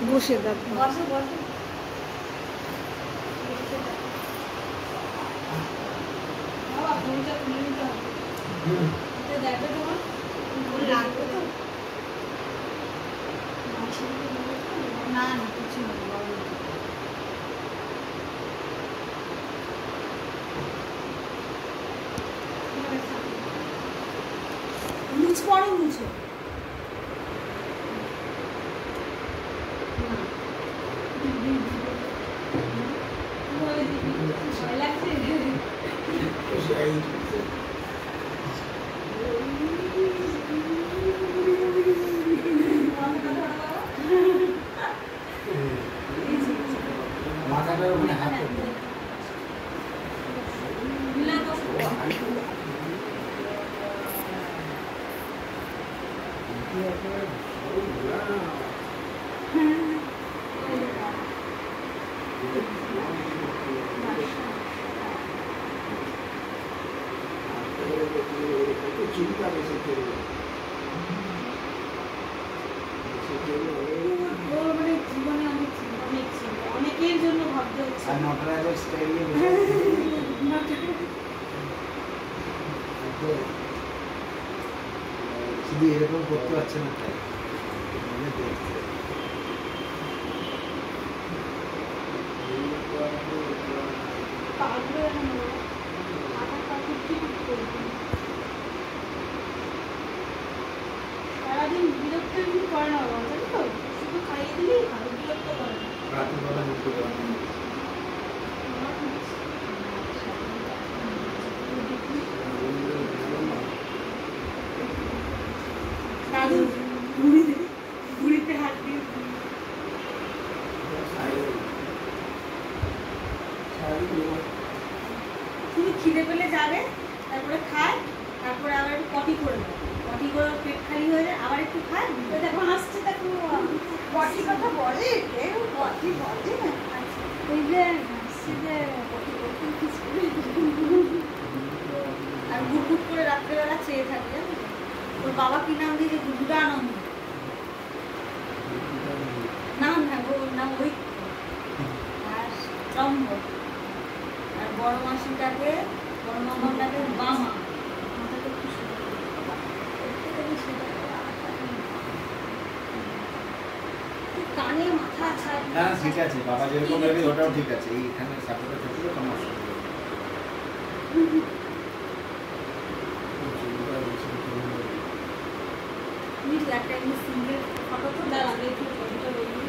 বসে দেখো বসে বসে বাবা ফোনটা খুলে নিতে হবে দেখবে তোমার লাগবে তো না না কিছু নেই মুছ পরে মুছো মাথাটার উপরে হাত চিন্তা বেশি করবে মানে জীবনে অনেক ছিল অনেকের জন্য ভাবতে হচ্ছে আর নটরাজের স্টাইলে শুধু এরকম করতে পারছে না তাই সারাদিন বিরক্ত করে না বাবা জানো তো শুধু খাইয়ে দিলেই ভালো বিরক্ত করে না রাতের বেলা ঢুকতে পারে দাদু ঘুড়িতে হাত দিয়ে তুমি খিদে পেলে যাবে তারপরে খায় তারপরে আবার একটু পটি করে দেয় পটি করে পেট খালি হয়ে যায় আবার একটু খায় দেখো হাসছে দেখো পটি কথা বলে কেউ পটি বলে ওই যে হাসছে যে পটি করতে আর গুট করে রাত্রেবেলা চেয়ে থাকে জানো তোর বাবা কি নাম দিয়েছে গুডানন্দ নাম না ওর নাম ওই আর স্তম্ভ আর বড় মাসিটাকে বড় মামাটাকে বামা কানে মাথা ছাড় না ঠিক আছে বাবা যেরকম ভাবে ওটাও ঠিক আছে এইখানে সাপোর্টে থাকলে কোনো অসুবিধা নেই একটা সিঙ্গেল ফটো তো দাঁড়াবে একটু ফটোটা রইল